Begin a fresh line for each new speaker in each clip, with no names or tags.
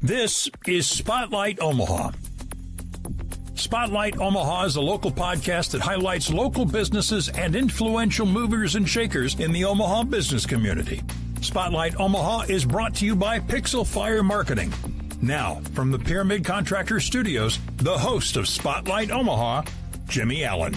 This is Spotlight Omaha. Spotlight Omaha is a local podcast that highlights local businesses and influential movers and shakers in the Omaha business community. Spotlight Omaha is brought to you by Pixel Fire Marketing. Now, from the Pyramid Contractor Studios, the host of Spotlight Omaha, Jimmy Allen.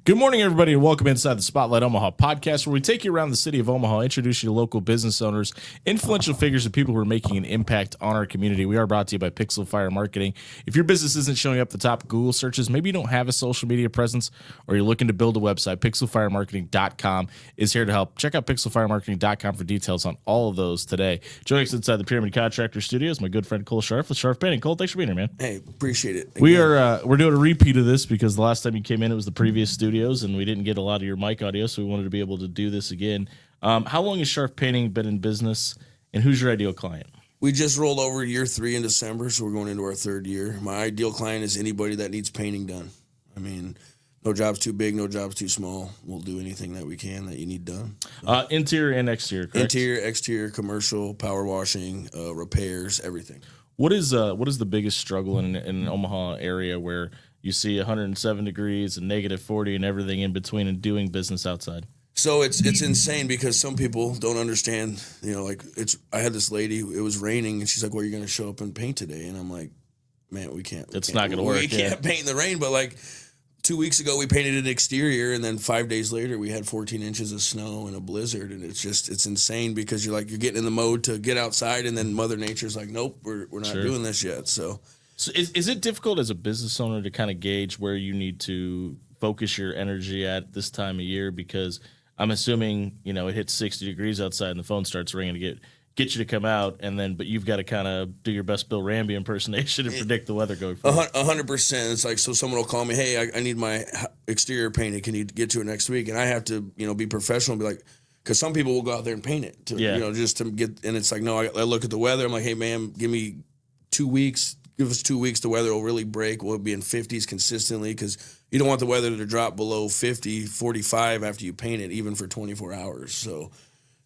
Good morning, everybody, and welcome inside the Spotlight Omaha podcast, where we take you around the city of Omaha, introduce you to local business owners, influential figures, and people who are making an impact on our community. We are brought to you by Pixel Fire Marketing. If your business isn't showing up at the top of Google searches, maybe you don't have a social media presence, or you're looking to build a website, pixelfiremarketing.com is here to help. Check out pixelfiremarketing.com for details on all of those today. Joining us inside the Pyramid Contractor Studios, my good friend Cole Scharff with Scharff Painting. Cole, thanks for being here, man.
Hey, appreciate it.
We're doing a repeat of this because the last time you came in, it was the previous studios, and we didn't get a lot of your mic audio, so we wanted to be able to do this again. How long has Scharff Painting been in business, and who's your ideal client?
We just rolled over year 3 in December, so we're going into our 3rd year. My ideal client is anybody that needs painting done. I mean, no job's too big, no job's too small. We'll do anything that we can that you need done.
Interior and exterior, correct?
Interior, exterior, commercial, power washing, repairs, everything.
What is the biggest struggle in an Omaha area where you see 107 degrees and negative 40 and everything in between and doing business outside?
So it's insane because some people don't understand, I had this lady, it was raining, and she's like, well, you're going to show up and paint today. And I'm like, man, we can't.
It's not going to work.
We can't paint in the rain. But 2 weeks ago, we painted an exterior, and then 5 days later, we had 14 inches of snow and a blizzard. And it's insane because you're getting in the mode to get outside, and then Mother Nature's like, nope, we're not doing this yet. So
is it difficult as a business owner to kind of gauge where you need to focus your energy at this time of year? Because I'm assuming, it hits 60 degrees outside and the phone starts ringing to get you to come out, but you've got to kind of do your best Bill Ramby impersonation and predict the weather going forward. 100%.
It's like, so someone will call me, hey, I need my exterior painted. Can you get to it next week? And I have to, be professional and be like, because some people will go out there and paint it just to get, and it's like, no, I look at the weather. I'm like, hey, ma'am, give me 2 weeks. Give us 2 weeks, the weather will really break. We'll be in 50s consistently because you don't want the weather to drop below 50, 45 after you paint it, even for 24 hours. So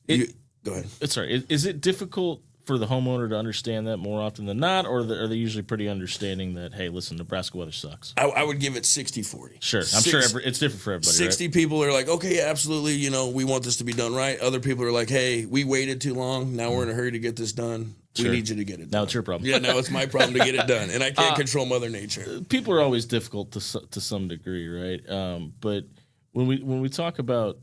go ahead.
Sorry. Is it difficult for the homeowner to understand that more often than not, or are they usually pretty understanding that, hey, listen, Nebraska weather sucks?
I would give it 60-40.
Sure. I'm sure it's different for everybody,
60
right?
People are like, okay, absolutely, we want this to be done right. Other people are like, hey, we waited too long. Now we're in a hurry to get this done.
Sure.
We need you to get it done.
Now it's your problem.
Yeah, now it's my problem to get it done, and I can't control Mother Nature.
People are always difficult to some degree, right? But when we talk about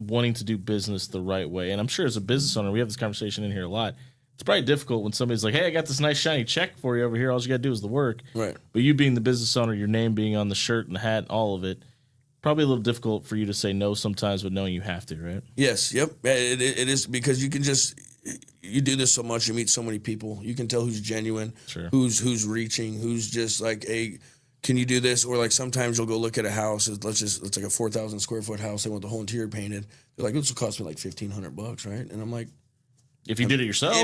wanting to do business the right way, and I'm sure as a business owner, we have this conversation in here a lot. It's probably difficult when somebody's like, hey, I got this nice shiny check for you over here. All you got to do is the work.
Right.
But you being the business owner, your name being on the shirt and the hat and all of it, probably a little difficult for you to say no sometimes, but knowing you have to, right?
Yes. Yep. It is, because you do this so much, you meet so many people. You can tell who's genuine,
sure,
who's reaching, who's just like, hey, can you do this? Or sometimes you'll go look at a house. It's like a 4,000 square foot house. They want the whole interior painted. They're like, this will cost me like $1,500, right? And I'm like,
if you did it yourself,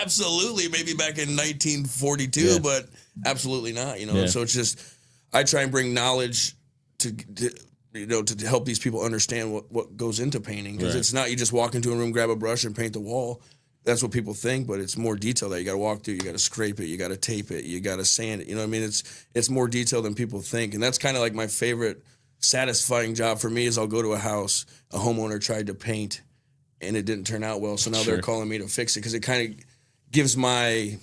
absolutely. Maybe back in 1942, but absolutely not. So it's just, I try and bring knowledge to help these people understand what goes into painting, because it's not you just walk into a room, grab a brush, and paint the wall. That's what people think, but it's more detail that you got to walk through. You got to scrape it, you got to tape it, you got to sand it. You know what I mean? It's more detailed than people think, and that's kind of like my favorite satisfying job for me. Is I'll go to a house, a homeowner tried to paint, and it didn't turn out well, so now they're calling me to fix it, because it kind of gives my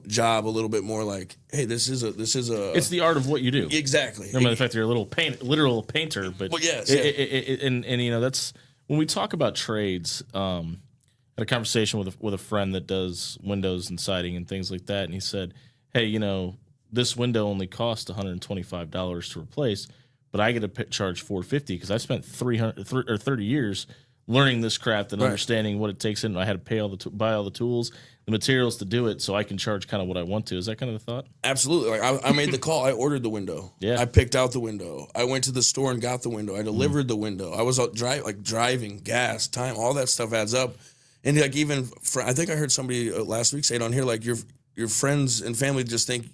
job a little bit more like, hey, this is a
it's the art of what you do.
Exactly.
No matter the fact that you're a literal painter, but
yes,
and that's when we talk about trades. I had a conversation with a friend that does windows and siding and things like that, and he said, hey, this window only cost $125 to replace, but I get to charge $450 because I spent 30 years learning this craft and understanding what it takes in. I had to buy all the tools, the materials to do it, so I can charge kind of what I want to. Is that kind of the thought?
Absolutely. I made the call. I ordered the window. Yeah. I picked out the window. I went to the store and got the window. I delivered the window. I was out driving, gas, time, all that stuff adds up. And I think I heard somebody last week say it on here, your friends and family just think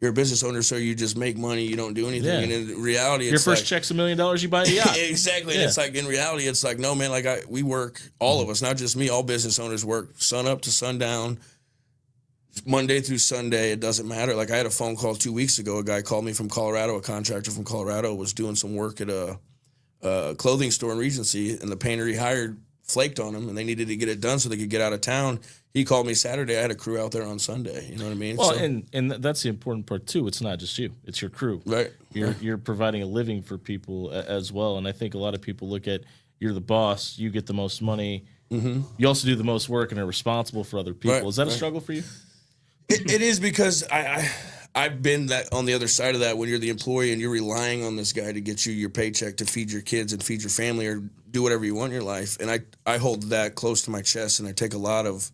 you're a business owner, so you just make money, you don't do anything.
Yeah.
And in reality,
your first check's $1 million, you buy a yacht.
Exactly. And it's like, in reality, it's like, no, man, like we work, all of us, not just me, all business owners work sun up to sundown, Monday through Sunday. It doesn't matter. Like, I had a phone call 2 weeks ago. A guy called me from Colorado, a contractor from Colorado, was doing some work at a clothing store in Regency, and the painter he hired flaked on him, and they needed to get it done so they could get out of town. He called me Saturday. I had a crew out there on Sunday. You know what I mean?
Well, and that's the important part too. It's not just you; it's your crew.
Right.
You're providing a living for people as well. And I think a lot of people look at, you're the boss, you get the most money. Mm-hmm. You also do the most work and are responsible for other people.
Right,
Is that a struggle for you?
It is, because I've been that on the other side of that, when you're the employee and you're relying on this guy to get you your paycheck to feed your kids and feed your family or do whatever you want in your life. And I hold that close to my chest, and I take a lot of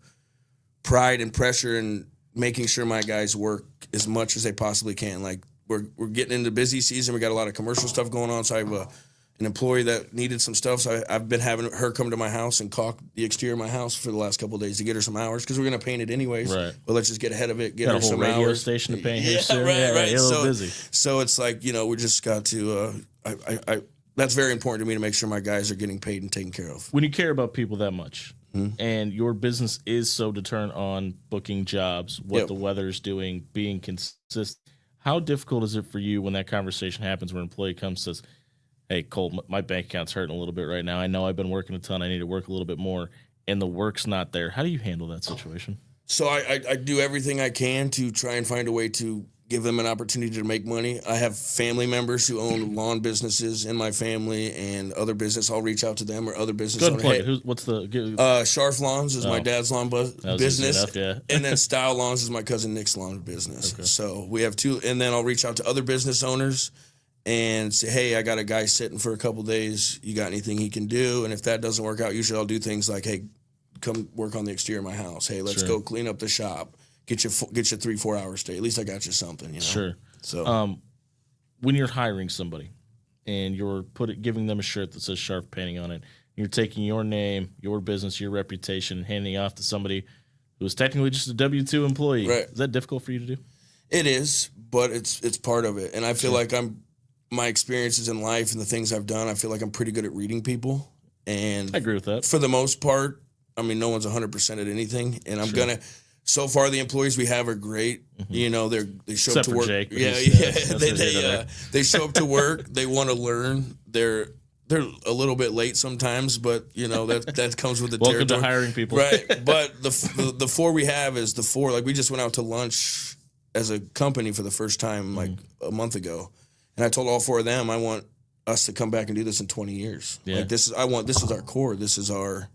pride and pressure in making sure my guys work as much as they possibly can. Like, we're getting into busy season. We got a lot of commercial stuff going on. So I have an employee that needed some stuff. So I've been having her come to my house and caulk the exterior of my house for the last couple of days to get her some hours, because we're going to paint it anyways. Right. But let's just get ahead of it, get her some hours. Got a whole radio
station to paint here soon.
Right.
You're a little busy.
So it's like, we just got to, that's very important to me, to make sure my guys are getting paid and taken care of.
When you care about people that much, and your business is so determined on booking jobs, what the weather's doing, being consistent, how difficult is it for you when that conversation happens, where an employee comes and says, hey, Cole, my bank account's hurting a little bit right now. I know I've been working a ton. I need to work a little bit more, and the work's not there. How do you handle that situation?
So I do everything I can to try and find a way to give them an opportunity to make money. I have family members who own lawn businesses in my family and other business. I'll reach out to them, or other business owners.
Hey, what's the
Scharff Lawns is my dad's lawn business,
enough,
and then Style Lawns is my cousin Nick's lawn business. Okay. So we have two, and then I'll reach out to other business owners and say, hey, I got a guy sitting for a couple days. You got anything he can do? And if that doesn't work out, usually I'll do things like, hey, come work on the exterior of my house. Hey, let's go clean up the shop. Get you 3-4 hours stay. At least I got you something,
Sure.
So,
when you're hiring somebody and you're giving them a shirt that says Scharff Painting on it, you're taking your name, your business, your reputation, and handing off to somebody who is technically just a W-2 employee.
Right.
Is that difficult for you to do?
It is, but it's part of it. And I feel like my experiences in life and the things I've done, I feel like I'm pretty good at reading people. And
I agree with that.
For the most part, I mean, no one's 100% at anything. And so far, the employees we have are great. Mm-hmm. They show up to work.
Jake,
they show up to work. They want to learn. They're a little bit late sometimes, but that comes with the
Welcome
territory.
To hiring people,
right? But the four we have is the four. Like, we just went out to lunch as a company for the first time like a month ago, and I told all four of them I want us to come back and do this in 20 years.
Yeah.
Like, this is our core. This is our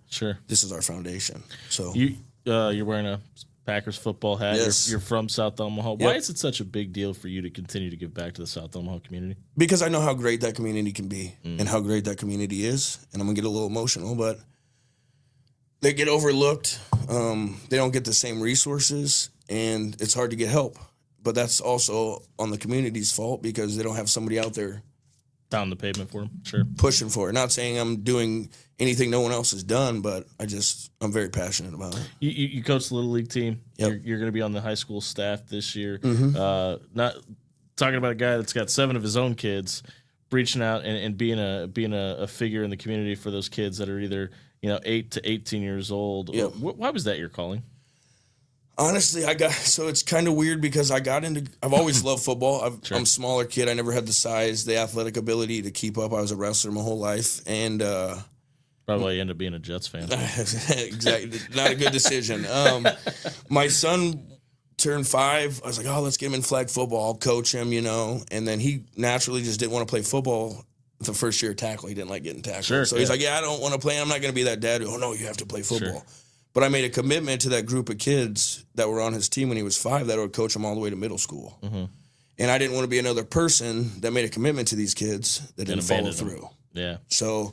foundation. So
you're wearing a Packers football hat.
Yes.
You're from South Omaha. Why is it such a big deal for you to continue to give back to the South Omaha community?
Because I know how great that community can be and how great that community is. And I'm going to get a little emotional, but they get overlooked. They don't get the same resources, and it's hard to get help. But that's also on the community's fault, because they don't have somebody out there
down the pavement for them, sure,
pushing for it. Not saying I'm doing anything no one else has done, but I'm very passionate about it.
You coach the Little League team.
Yep.
You're going to be on the high school staff this year.
Mm-hmm.
Not talking about a guy that's got 7 of his own kids, reaching out and being a figure in the community for those kids that are either 8 to 18 years old.
Yep.
Why was that your calling?
Honestly, it's kind of weird, because I've always loved football. I'm a smaller kid. I never had the size, the athletic ability to keep up. I was a wrestler my whole life. And
probably why you end up being a Jets fan.
Exactly. Not a good decision. My son turned 5. I was like, let's get him in flag football. I'll coach him, And then he naturally just didn't want to play football the first year of tackle. He didn't like getting tackled.
Sure,
so he's like, I don't want to play. I'm not going to be that dad who, no, you have to play football.
Sure.
But I made a commitment to that group of kids that were on his team when he was 5 that would coach him all the way to middle school. Mm-hmm. And I didn't want to be another person that made a commitment to these kids that didn't follow through.
Yeah.
So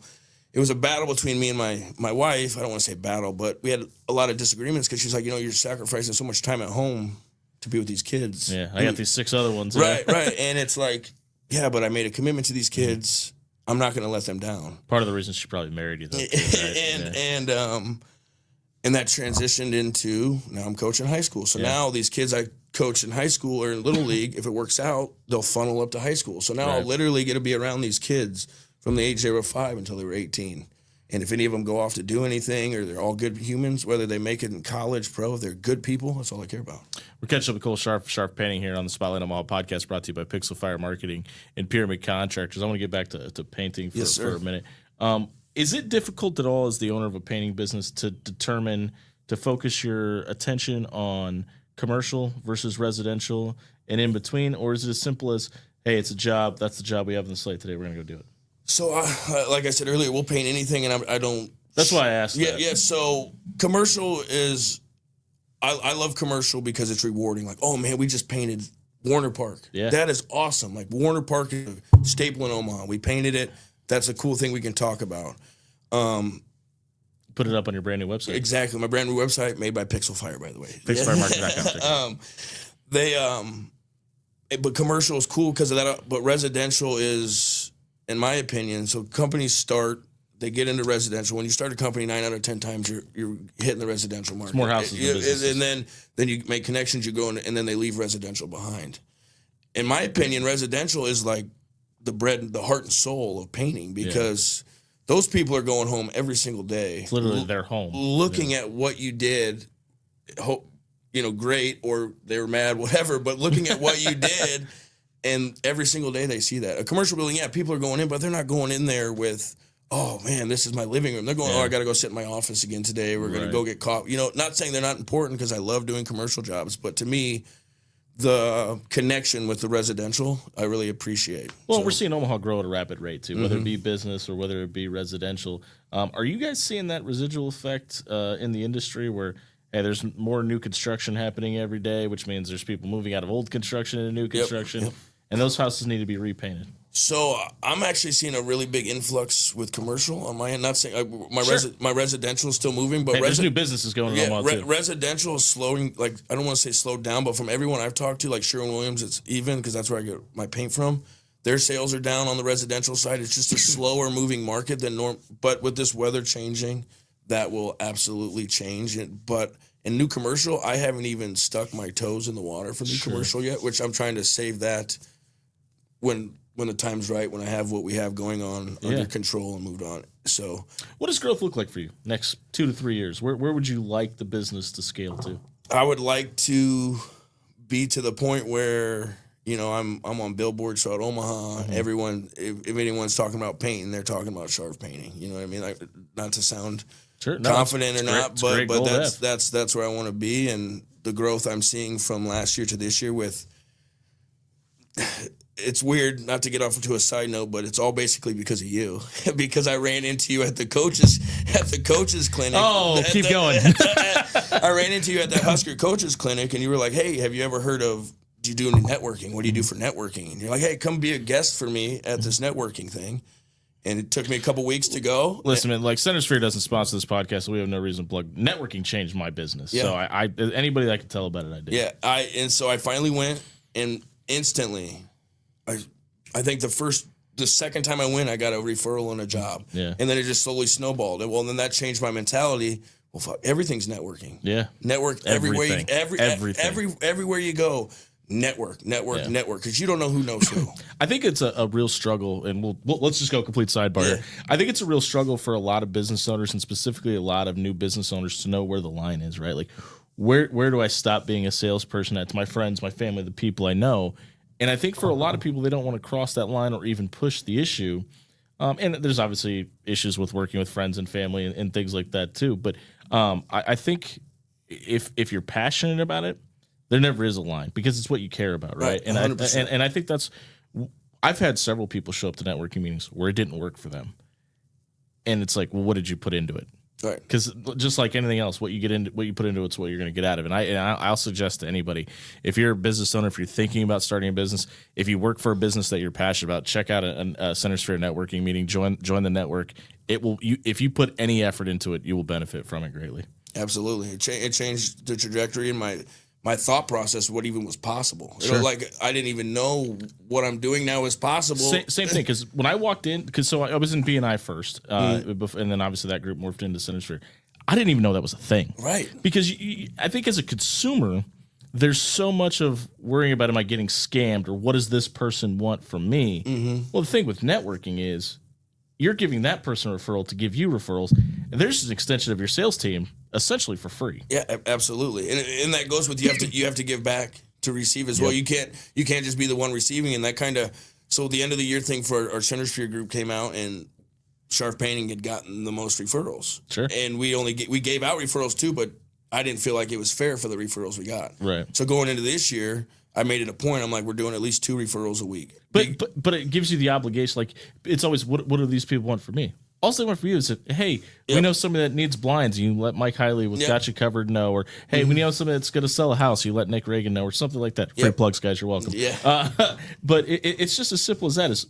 it was a battle between me and my wife. I don't want to say battle, but we had a lot of disagreements, because she's like, you're sacrificing so much time at home to be with these kids.
Yeah, I got these 6 other ones.
Right. And it's like, but I made a commitment to these kids. I'm not going to let them down.
Part of the reason she probably married you, though. Right?
And that transitioned into, now I'm coaching high school. So now these kids, I coach in high school or in little league, if it works out, they'll funnel up to high school. So now I'll literally get to be around these kids from the age they were 5 until they were 18. And if any of them go off to do anything, or they're all good humans, whether they make it in college, pro, if they're good people, that's all I care about.
We're catching up with Cole Scharff Painting here on the Spotlight Omaha podcast, brought to you by Pixel Fire Marketing and Pyramid Contractors. I want to get back to painting for a minute. Is it difficult at all as the owner of a painting business to determine, to focus your attention on commercial versus residential and in between? Or is it as simple as, hey, it's a job, that's the job we have on the slate today, we're going to go do it?
So, like I said earlier, we'll paint anything, and I don't.
That's why I asked.
Yeah, yeah. So, commercial is, I love commercial because it's rewarding. Like, oh man, we just painted Warner Park. Yeah, that is awesome. Like Warner Park is a staple in Omaha. We painted it. That's a cool thing we can talk about.
Put it up on your brand new website.
Exactly, my brand new website, made by Pixel Fire, by the way.
Pixelfiremarketing.com.
But commercial is cool because of that. But residential is, in my opinion, so companies they get into residential. When you start a company, 9 out of 10 times you're hitting the residential market.
It's more houses than businesses.
And then you make connections, you go in, and then they leave residential behind. In my opinion, residential is like the heart and soul of painting, because those people are going home every single day.
It's literally their home.
Looking at what you did, great, or they were mad, whatever, but looking at what you did. And every single day they see that. A commercial building, people are going in, but they're not going in there with, oh, man, this is my living room. They're going, I got to go sit in my office again today. We're going to go get coffee. Not saying they're not important, because I love doing commercial jobs. But to me, the connection with the residential, I really appreciate.
Well, we're seeing Omaha grow at a rapid rate, too, whether it be business or whether it be residential. Are you guys seeing that residual effect in the industry where, hey, there's more new construction happening every day, which means there's people moving out of old construction into new construction? Yep. And those houses need to be repainted. So
I'm actually seeing a really big influx with commercial on my end. Not saying my residential is still moving, but
there's new businesses going on.
Residential is slowing. Like, I don't want to say slowed down, but from everyone I've talked to, like Sherwin-Williams, it's even, because that's where I get my paint from. Their sales are down on the residential side. It's just a slower moving market than normal. But with this weather changing, that will absolutely change it. But in new commercial, I haven't even stuck my toes in the water for new commercial yet, which I'm trying to save that when the time's right, when I have what we have going on under control and moved on. So,
what does growth look like for you next 2 to 3 years? Where would you like the business to scale to?
I would like to be to the point where, I'm on billboards throughout Omaha. Everyone, if anyone's talking about painting, they're talking about Scharff Painting. You know what I mean? Like, not to sound confident or not, but that's where I want to be. And the growth I'm seeing from last year to this year it's weird, not to get off into a side note, but it's all basically because of you. Because I ran into you at the coaches clinic.
Oh, keep going.
I ran into you at the Husker coaches clinic, and you were like, "Hey, have you ever heard of? Do you do any networking? What do you do for networking?" And you're like, "Hey, come be a guest for me at this networking thing." And it took me a couple weeks to go.
Listen, man, like Center Sphere doesn't sponsor this podcast, so we have no reason to plug. Networking changed my business. Yeah. So I anybody that can tell about it, I did.
Yeah, so I finally went, and instantly, I think the second time I went, I got a referral and a job. Yeah. And then it just slowly snowballed. And then that changed my mentality. Well, fuck, everything's networking.
Yeah.
Network everywhere. Everywhere you go. Network. Because you don't know who knows who.
I think it's a real struggle, and let's just go complete sidebar here. I think it's a real struggle for a lot of business owners, and specifically a lot of new business owners, to know where the line is, right? Like, where do I stop being a salesperson to my friends, my family, the people I know? And I think for a lot of people, they don't want to cross that line or even push the issue. And there's obviously issues with working with friends and family and things like that too. But I think if you're passionate about it, there never is a line, because it's what you care about, right? And I think I've had several people show up to networking meetings where it didn't work for them, and it's like, well, what did you put into it? Right. Because just like anything else, what you put into it's what you're going to get out of it. And I'll suggest to anybody, if you're a business owner, if you're thinking about starting a business, if you work for a business that you're passionate about, check out a Center Sphere networking meeting. Join the network. If you put any effort into it, you will benefit from it greatly.
Absolutely, it changed the trajectory in my thought process, what even was possible. Sure. Like, I didn't even know what I'm doing now is possible.
Same thing, because when I walked in, I was in B&I first, and then obviously that group morphed into Center Sphere. I didn't even know that was a thing.
Right.
Because I think as a consumer, there's so much of worrying about, am I getting scammed, or what does this person want from me? Mm-hmm. Well, the thing with networking is you're giving that person a referral to give you referrals, and there's an extension of your sales team essentially for free.
Yeah, absolutely. And that goes with you have to give back to receive as well. You can't just be the one receiving, and that kind of, so the end of the year thing for our Center Sphere group came out, and Scharff Painting had gotten the most referrals.
Sure.
And we gave out referrals too, but I didn't feel like it was fair for the referrals we got.
Right.
So going into this year, I made it a point. I'm like, we're doing at least 2 referrals a week.
But it gives you the obligation. Like, it's always, what do these people want from me? All they want from you is that, hey, we know somebody that needs blinds. You let Mike Hiley with Got You Covered know. Or, hey, we know somebody that's going to sell a house. You let Nick Reagan know, or something like that. Free plugs, guys. You're welcome.
Yeah.
But it's just as simple as that. Is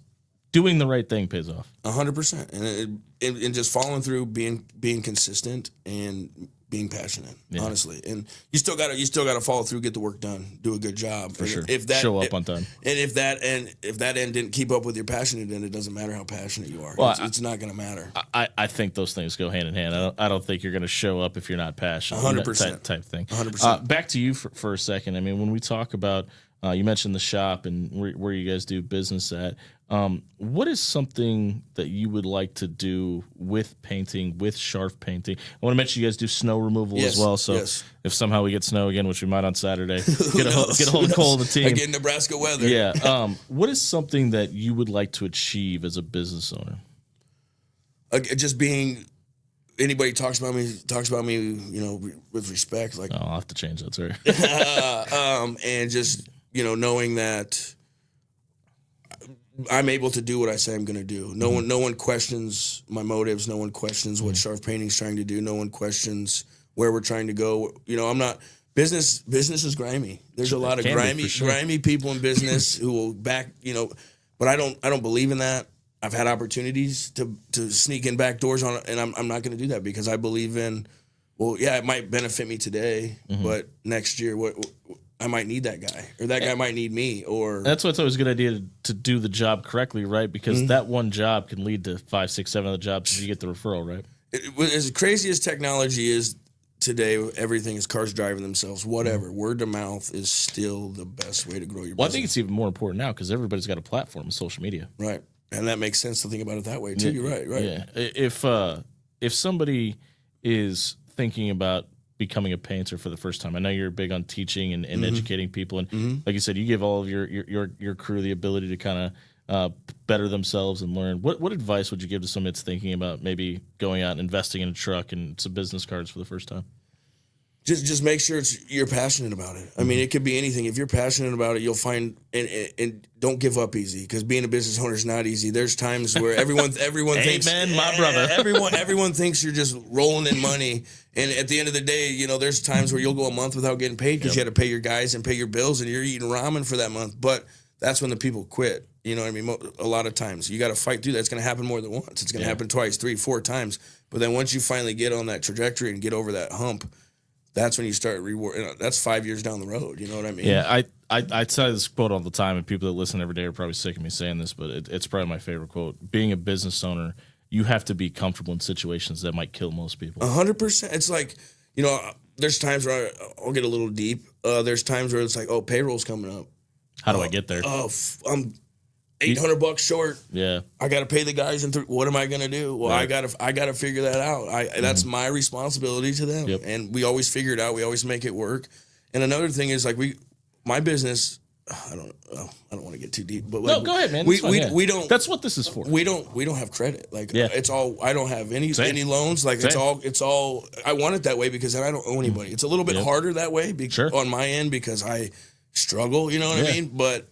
doing the right thing pays off.
100%. And just following through, being consistent, and being passionate, honestly. And you still gotta follow through, get the work done, do a good job.
For sure.
Show
up on time.
And if that end didn't keep up with your passion, then it doesn't matter how passionate you are.
Well,
it's not gonna matter.
I think those things go hand in hand. I don't think you're gonna show up if you're not passionate.
100%.
Type thing.
100%.
Back to you for a second. I mean, when we talk about, you mentioned the shop and where you guys do business at. What is something that you would like to do with painting, with Scharff Painting? I want to mention you guys do snow removal as well. So if somehow we get snow again, which we might on Saturday, get a hold of Cole and the team.
Again, Nebraska weather.
Yeah. What is something that you would like to achieve as a business owner?
Just being, anybody talks about me, with respect. Like,
I'll have to change that, sorry.
And just, knowing that I'm able to do what I say I'm going to do. No one questions my motives. No one questions what Scharff Painting's trying to do. No one questions where we're trying to go. I'm not, business is grimy. There's a lot of grimy people in business who will back, but I don't believe in that. I've had opportunities to sneak in back doors on it, and I'm not going to do that, because I believe in, it might benefit me today, but next year, I might need that guy, or that guy might need me, or
that's why it's always a good idea to do the job correctly, right? Because that one job can lead to 5, 6, 7 other jobs if you get the referral, right?
As crazy as technology is today, everything is cars driving themselves, whatever. Word of mouth is still the best way to grow your business.
Well, I think it's even more important now because everybody's got a platform in social media.
Right. And that makes sense to think about it that way too. You're right.
Yeah. If somebody is thinking about becoming a painter for the first time, I know you're big on teaching and educating people, and like you said, you give all of your crew the ability to kind of better themselves and learn. What advice would you give to somebody that's thinking about maybe going out and investing in a truck and some business cards for the first time?
Just make sure you're passionate about it. I mean, it could be anything. If you're passionate about it, you'll find, and don't give up easy, because being a business owner is not easy. There's times where everyone thinks,
amen, my brother.
everyone thinks you're just rolling in money, and at the end of the day, there's times where you'll go a month without getting paid because you had to pay your guys and pay your bills, and you're eating ramen for that month. But that's when the people quit. You know what I mean? A lot of times you got to fight through that. It's going to happen more than once. It's going to happen twice, 3, 4 times. But then once you finally get on that trajectory and get over that hump, that's when you start reward. That's 5 years down the road. You know what I mean?
Yeah, I tell this quote all the time, and people that listen every day are probably sick of me saying this, but it's probably my favorite quote. Being a business owner, you have to be comfortable in situations that might kill most people. 100%.
It's like, there's times where I'll get a little deep. There's times where it's like, payroll's coming up.
How do I get there?
I'm $800 short.
Yeah,
I got to pay the guys, and what am I going to do? Well, right. I got to figure that out. That's my responsibility to them, and we always figure it out. We always make it work. And another thing is, like, my business. I don't want to get too deep, but
no, go ahead, man.
We don't.
That's what this is for.
We don't have credit. Like, it's all. I don't have any loans. Like, it's all. I want it that way because then I don't owe anybody. It's a little bit harder that way on my end because I struggle. You know what I mean? But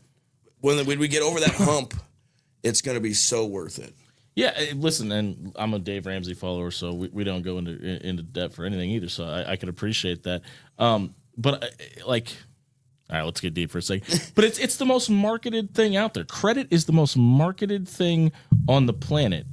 when we get over that hump, it's going to be so worth it.
Yeah, listen, and I'm a Dave Ramsey follower, so we don't go into debt for anything either. So I can appreciate that. But all right, let's get deep for a second. But it's the most marketed thing out there. Credit is the most marketed thing on the planet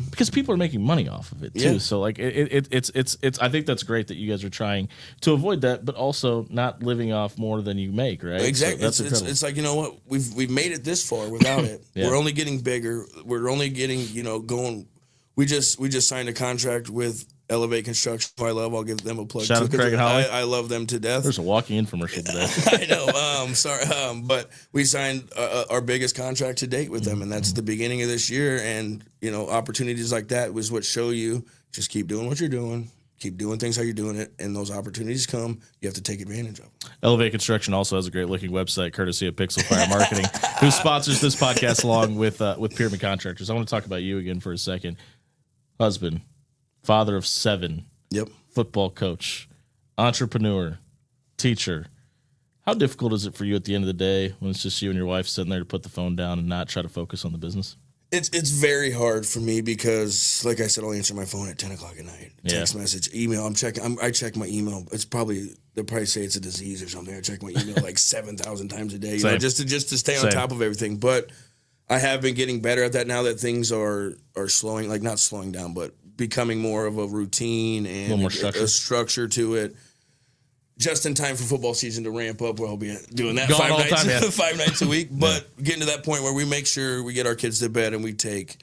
because people are making money off of it too. Yeah. So it's I think that's great that you guys are trying to avoid that, but also not living off more than you make, right?
Exactly. So it's like, what, we've made it this far without it. We're only getting bigger. We're only getting going. We just signed a contract with Elevate Construction, who I love. I'll give them a plug.
Shout out to Craig and Holly.
I love them to death.
There's a walking infomercial today.
I know. Sorry, but we signed our biggest contract to date with them, and that's the beginning of this year. And opportunities like that was what show you just keep doing what you're doing. Keep doing things how you're doing it, and those opportunities come. You have to take advantage of them.
Elevate Construction also has a great-looking website, courtesy of Pixel Fire Marketing, who sponsors this podcast along with Pyramid Contractors. I want to talk about you again for a second. Husband, father of 7,
yep,
football coach, entrepreneur, teacher. How difficult is it for you at the end of the day when it's just you and your wife sitting there to put the phone down and not try to focus on the business?
It's very hard for me because, like I said, I'll answer my phone at 10 o'clock at night. Text message, email. I check my email. They'll probably say it's a disease or something. I check my email like 7,000 times a day, just to stay on top of everything. But I have been getting better at that now that things are slowing, like not slowing down, but becoming more of a routine and a structure to it. Just in time for football season to ramp up, where I'll be doing that 5 nights a week. But getting to that point where we make sure we get our kids to bed and we take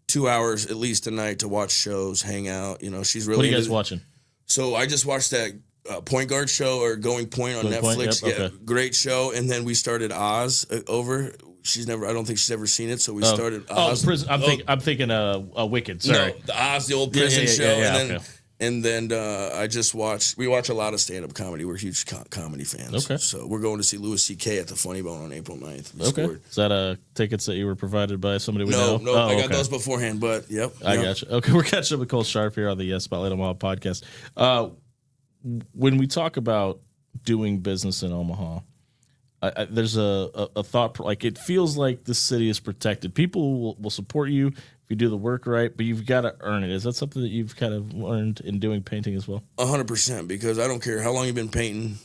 2 hours at least a night to watch shows, hang out. She's really.
What are you guys watching?
So I just watched that Point Guard show or Going Point on Netflix.
Yep, okay.
Great show. And then we started Oz over. I don't think she's ever seen it. So we started Oz.
Prison. I'm thinking Wicked. Sorry,
no, the Oz, the old prison show.
Yeah,
and then we watch a lot of stand-up comedy. We're huge comedy fans.
Okay.
So we're going to see Louis C.K. at the Funny Bone on April 9th.
Okay. Is that tickets that you were provided by somebody we know?
No, I got those beforehand, but yep.
I got you. Okay, we're catching up with Cole Scharff here on the Spotlight Omaha podcast. When we talk about doing business in Omaha, there's a thought, like it feels like the city is protected. People will support you if you do the work right, but you've got to earn it. Is that something that you've kind of learned in doing painting as well?
100%, because I don't care how long you've been painting,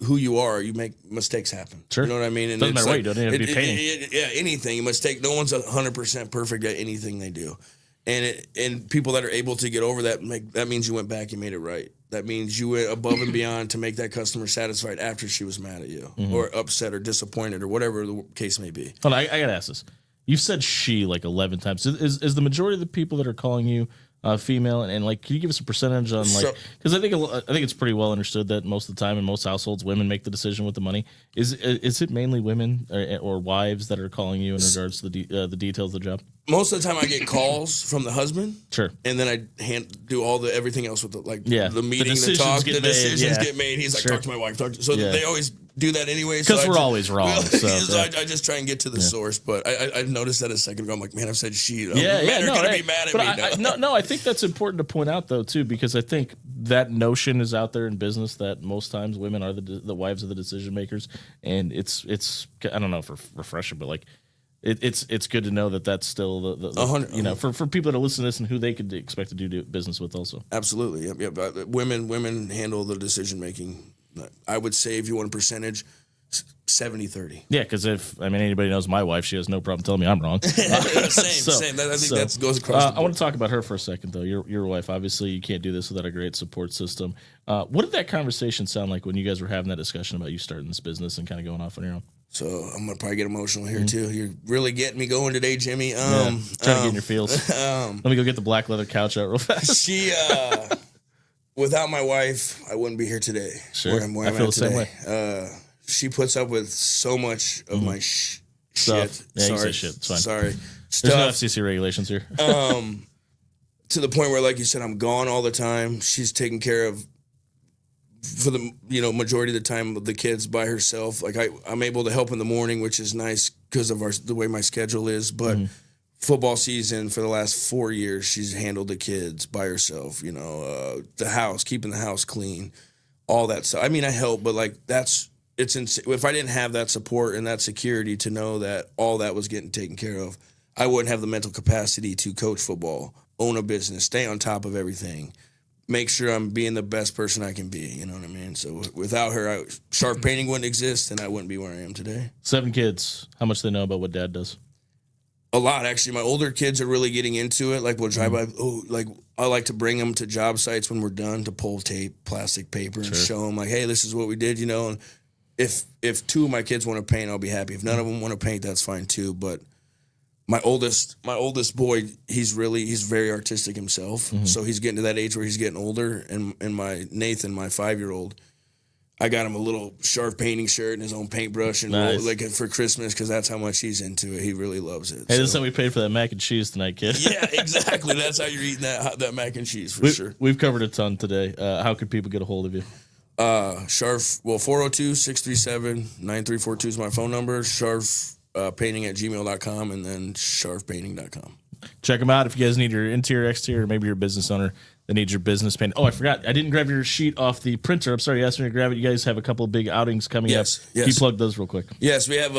who you are, you make mistakes happen.
Sure.
You know what I mean? And
doesn't matter what you do. It doesn't have to be painting.
Anything. Mistake. No one's 100% perfect at anything they do. And people that are able to get over that means you went back, you made it right. That means you went above and beyond to make that customer satisfied after she was mad at you or upset or disappointed or whatever the case may be.
Hold on, I got to ask this. You've said she like 11 times. Is the majority of the people that are calling you female? And like, can you give us a percentage on like, because I think it's pretty well understood that most of the time in most households, women make the decision with the money. Is it mainly women or wives that are calling you in regards to the details of the job?
Most of the time, I get calls from the husband.
Sure.
And then I do all everything else with the meeting, the talk, the decisions get made. He's like, talk to my wife. They always do that anyway.
Because we're always wrong.
I just try and get to the source. But I noticed that a second ago. I'm like, man, I've said she. Men are going to be mad at me.
No, I think that's important to point out, though, too, because I think that notion is out there in business that most times women are the wives of the decision makers. And it's I don't know if refreshing, but like, it's good to know that that's still the for people that are listening to this and who they could expect to do business with also.
Absolutely. Yep. Women handle the decision making. I would say if you want a percentage, 70-30.
Yeah, because anybody knows my wife, she has no problem telling me I'm wrong.
Same. I think that goes across the board.
I want to talk about her for a second, though. Your wife, obviously, you can't do this without a great support system. What did that conversation sound like when you guys were having that discussion about you starting this business and kind of going off on your own?
So I'm gonna probably get emotional here too. You're really getting me going today, Jimmy.
Trying to get in your feels. Let me go get the black leather couch out real fast.
She, without my wife, I wouldn't be here today.
Sure, I feel the same way.
She puts up with so much of my shit.
Yeah,
sorry,
you say shit. It's fine.
Sorry.
There's no FCC regulations here.
To the point where, like you said, I'm gone all the time. She's taking care of, for the majority of the time, of the kids by herself. Like I'm able to help in the morning, which is nice because of the way my schedule is. But football season for the last 4 years, she's handled the kids by herself. The house, keeping the house clean, all that stuff. I mean, I help, but like if I didn't have that support and that security to know that all that was getting taken care of, I wouldn't have the mental capacity to coach football, own a business, stay on top of everything. Make sure I'm being the best person I can be. You know what I mean? So without her, Scharff Painting wouldn't exist, and I wouldn't be where I am today.
7 kids. How much do they know about what Dad does?
A lot, actually. My older kids are really getting into it. Like we'll drive by. I like to bring them to job sites when we're done to pull tape, plastic paper, and show them like, hey, this is what we did. And if 2 of my kids want to paint, I'll be happy. If none of them want to paint, that's fine too. But my oldest boy, he's very artistic himself.
Mm-hmm.
So he's getting to that age where he's getting older. And my Nathan, my 5-year-old, I got him a little Scharff Painting shirt and his own paintbrush and like for Christmas because that's how much he's into it. He really loves it.
Hey, this is how we paid for that mac and cheese tonight, kid.
Yeah, exactly. That's how you're eating that mac and cheese for sure.
We've covered a ton today. How can people get a hold of you?
Scharff, 402-637-9342 is my phone number. Scharff painting at gmail.com and then scharffpainting.com.
Check them out if you guys need your interior, exterior, maybe you're a business owner that needs your business paint. Oh, I forgot. I didn't grab your sheet off the printer. I'm sorry. You asked me to grab it. You guys have a couple of big outings coming up.
Yes.
Can you plug those real quick?
Yes, we have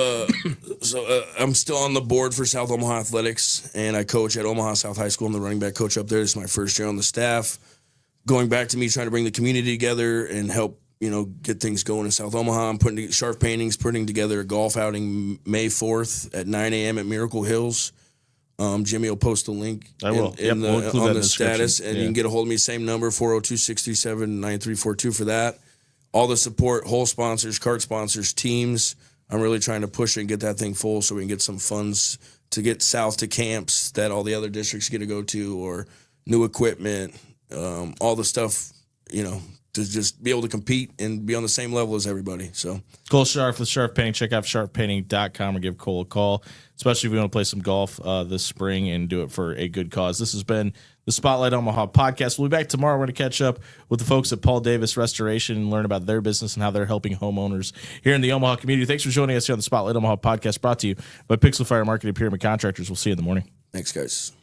I'm still on the board for South Omaha Athletics, and I coach at Omaha South High School. I'm the running back coach up there. This is my first year on the staff. Going back to me trying to bring the community together and help, get things going in South Omaha. I'm Scharff Paintings putting together a golf outing May 4th at 9 a.m. at Miracle Hills. Jimmy will post a link
we'll
on the status, and you can get a hold of me, same number, 402-637-9342 for that. All the support, hole sponsors, cart sponsors, teams. I'm really trying to push it and get that thing full so we can get some funds to get south to camps that all the other districts get to go to, or new equipment, all the stuff, to just be able to compete and be on the same level as everybody. So
Cole Scharff with Scharff Painting. Check out scharffpainting.com or give Cole a call, especially if you want to play some golf this spring and do it for a good cause. This has been the Spotlight Omaha podcast. We'll be back tomorrow. We're going to catch up with the folks at Paul Davis Restoration and learn about their business and how they're helping homeowners here in the Omaha community. Thanks for joining us here on the Spotlight Omaha podcast, brought to you by Pixel Fire Marketing Pyramid Contractors. We'll see you in the morning.
Thanks, guys.